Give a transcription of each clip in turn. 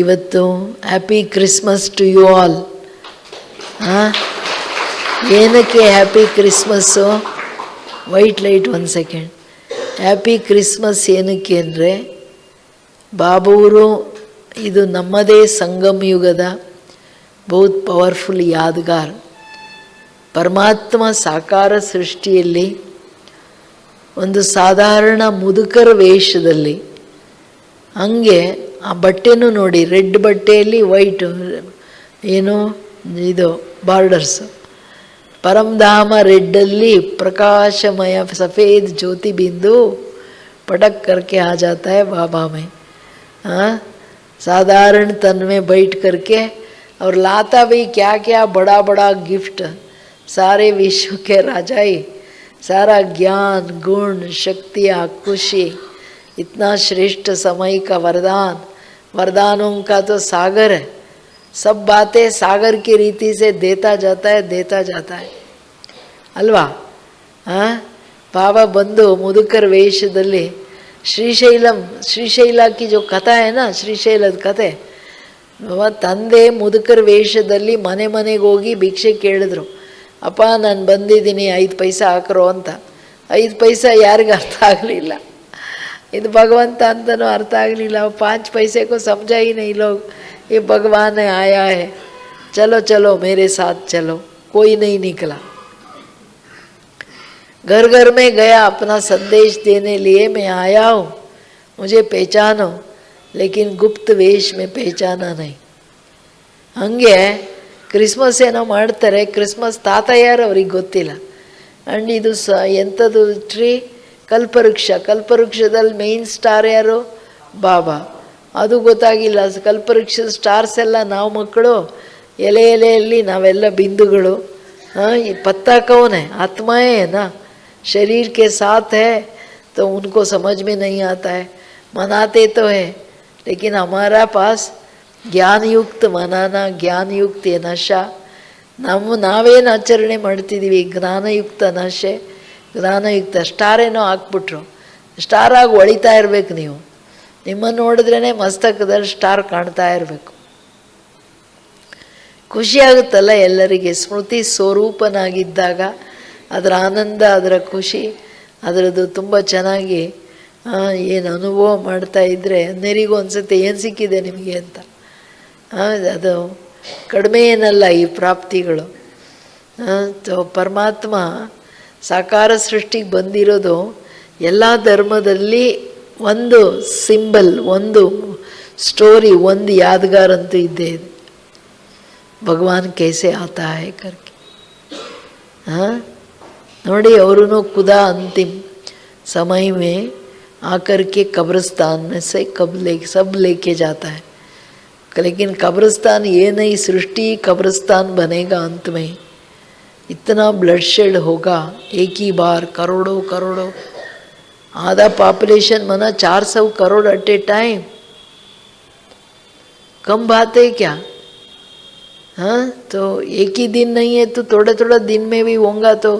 ಇವತ್ತು happy Christmas to you all. ಏನಕ್ಕೆ happy Christmas? Wait light 1 second. Happy Christmas ಏನಕ್ಕೆ ಅಂದರೆ, ಬಾಬೂರು ಇದು ನಮ್ಮದೇ ಸಂಗಮ ಯುಗದ ಬಹುತ್ ಪವರ್ಫುಲ್ ಯಾದಗಾರ್. ಪರಮಾತ್ಮ ಸಾಕಾರ ಸೃಷ್ಟಿಯಲ್ಲಿ ಒಂದು ಸಾಧಾರಣ ಮುದುಕರ ವೇಷದಲ್ಲಿ, ಹಂಗೆ ಆ ಬಟ್ಟೆನೂ ನೋಡಿ, ರೆಡ್ ಬಟ್ಟೆಯಲ್ಲಿ ವೈಟ್ ಏನು ಇದು ಬಾರ್ಡರ್ಸು, ಪರಮಧಾಮ ರೆಡ್ಡಲ್ಲಿ ಪ್ರಕಾಶಮಯ ಸफ़ेद ज्योति बिंदु पटक करके आ जाता है बाबा में. साधारण तन में बैठ करके और लाता भी क्या क्या बड़ा बड़ा गिफ्ट. सारे विश्व के राजा ही, सारा ज्ञान गुण शक्तियाँ खुशी, इतना श्रेष्ठ समय का वरदान, वरदानों का तो सागर है. सब बातें सागर की रीति से देता जाता है ಅಲ್ವಾ? ಬಾಬಾ ಬಂದು ಮುದುಕರ ವೇಷದಲ್ಲಿ ಶ್ರೀಶೈಲ ಕಿ ಜೋ ಕಥಾ है ना, ಶ್ರೀಶೈಲದ ಕತೆ. ತಂದೆ ಮುದುಕರ ವೇಷದಲ್ಲಿ ಮನೆ ಮನೆಗೆ ಹೋಗಿ ಭಿಕ್ಷೆ ಕೇಳಿದ್ರು. ಅಪ್ಪ ನಾನು ಬಂದಿದ್ದೀನಿ 5 ಪೈಸಾ ಹಾಕ್ರೋ ಅಂತ. 5 ಪೈಸಾ ಯಾರಿಗೂ ಅರ್ಥ ಆಗಲಿಲ್ಲ. ಇದು ಭಗವಂತ ಅಂತನೂ ಅರ್ಥ ಆಗಲಿಲ್ಲ. 5 पैसे को समझा ही नहीं लोग. ये भगवान आया है, चलो चलो मेरे साथ चलो. कोई नहीं निकला. घर घर में गया अपना संदेश देने लिए, मैं आया हूँ, मुझे पहचानो, लेकिन गुप्त वेश में पहचाना नहीं. ಹಂಗೆ ಕ್ರಿಸ್ಮಸ್ ಏನೋ ಮಾಡ್ತಾರೆ. ಕ್ರಿಸ್ಮಸ್ ತಾತ ಯಾರು ಅವ್ರಿಗೆ ಗೊತ್ತಿಲ್ಲ. ಆ್ಯಂಡ್ ಇದು ಎಂಥದ್ದು ಟ್ರೀ? ಕಲ್ಪವೃಕ್ಷ. ಕಲ್ಪವೃಕ್ಷದಲ್ಲಿ ಮೇಯ್ನ್ ಸ್ಟಾರ್ ಯಾರು? ಬಾಬಾ. ಅದು ಗೊತ್ತಾಗಿಲ್ಲ. ಕಲ್ಪವೃಕ್ಷದ ಸ್ಟಾರ್ಸ್ ಎಲ್ಲ ನಾವು ಮಕ್ಕಳು, ಎಲೆಯಲ್ಲಿ ನಾವೆಲ್ಲ ಬಿಂದುಗಳು. ये पत्ता कौन है? आत्मा है ना, शरीर के साथ है, तो उनको समझ में नहीं आता है. मनाते तो है, लेकिन हमारा पास ज्ञान युक्त मनाना, ज्ञान युक्त ये नशा, ನಾವೇನು ಆಚರಣೆ ಮಾಡ್ತಿದ್ದೀವಿ? ಜ್ಞಾನಯುಕ್ತ ನಶೆ, ಜ್ಞಾನಯುಕ್ತ. ಸ್ಟಾರೇನೋ ಹಾಕ್ಬಿಟ್ರು, ಸ್ಟಾರಾಗಿ ಹೊಳಿತಾ ಇರಬೇಕು ನೀವು. ನಿಮ್ಮನ್ನು ನೋಡಿದ್ರೇ ಮಸ್ತಕದಲ್ಲಿ ಸ್ಟಾರ್ ಕಾಣ್ತಾ ಇರಬೇಕು. ಖುಷಿಯಾಗುತ್ತಲ್ಲ ಎಲ್ಲರಿಗೆ. ಸ್ಮೃತಿ ಸ್ವರೂಪನಾಗಿದ್ದಾಗ ಅದರ ಆನಂದ, ಅದರ ಖುಷಿ, ಅದರದ್ದು ತುಂಬ ಚೆನ್ನಾಗಿ ಏನು ಅನುಭವ ಮಾಡ್ತಾ ಇದ್ದರೆ ಅನ್ಯರಿಗೂ ಅನಿಸುತ್ತೆ ಏನು ಸಿಕ್ಕಿದೆ ನಿಮಗೆ ಅಂತ. ಅದು ಕಡಿಮೆ ಏನಲ್ಲ ಈ ಪ್ರಾಪ್ತಿಗಳು. ಪರಮಾತ್ಮ ಸಾಕಾರ ಸೃಷ್ಟಿಗೆ ಬಂದಿರೋದು ಎಲ್ಲ ಧರ್ಮದಲ್ಲಿ ಒಂದು ಸಿಂಬಲ್, ಒಂದು ಸ್ಟೋರಿ, ಒಂದು ಯಾದಗಾರ್ ಅಂತೂ ಇದ್ದೇ ಇದೆ. ಭಗವಾನ್ कैसे आता है करके. ನೋಡಿ, ಅವರು खुदा अंतिम समय में आकर के कब्रिस्तान में से सब लेके जाता है. लेकिन कब्रिस्तान ये नहीं, सृष्टि कब्रिस्तान बनेगा अंत में. इतना ब्लडशेड होगा एक ही बार, करोड़ों करोड़ों. आधा पॉपुलेशन मना 400 करोड़ एट ए टाइम. कम बात है क्या? तो एक ही दिन नहीं है, तो थोड़े थोड़ा दिन में भी होगा. तो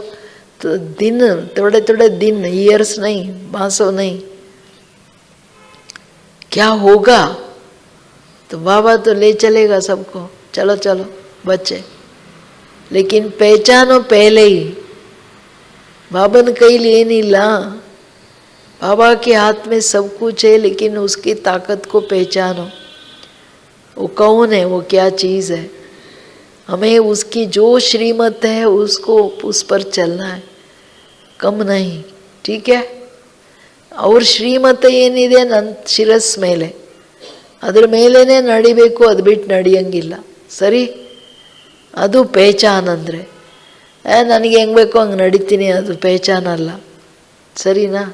दिन थोड़े थोड़े दिन, ईयर्स नहीं, मासों नहीं, क्या होगा? तो बाबा तो ले चलेगा सबको, चलो चलो बच्चे. लेकिन पहचानो पहले ही. बाबन कहीं ಏನಿಲ್ಲ. बाबा के हाथ में सब कुछ है, लेकिन उसकी ताकत को पहचानो. वो कौन है, वो क्या चीज़ है. हमें उसकी जो श्रीमत है उसको, उस पर चलना है, कम नहीं. ठीक है? और ಶ್ರೀಮತ ಏನಿದೆ ನನ್ನ ಶಿರಸ್ ಮೇಲೆ, ಅದ್ರ ಮೇಲೇ ನಡಿಬೇಕು, ಅದು ಬಿಟ್ಟು ನಡೆಯಂಗಿಲ್ಲ. ಸರಿ? ಅದು ಪೇಚಾನ್ ಅಂದರೆ ನನಗೆ ಹೆಂಗೆ ಬೇಕೋ ಹಂಗೆ ನಡಿತೀನಿ, ಅದು ಪೇಚಾನಲ್ಲ. ಸರಿನಾ?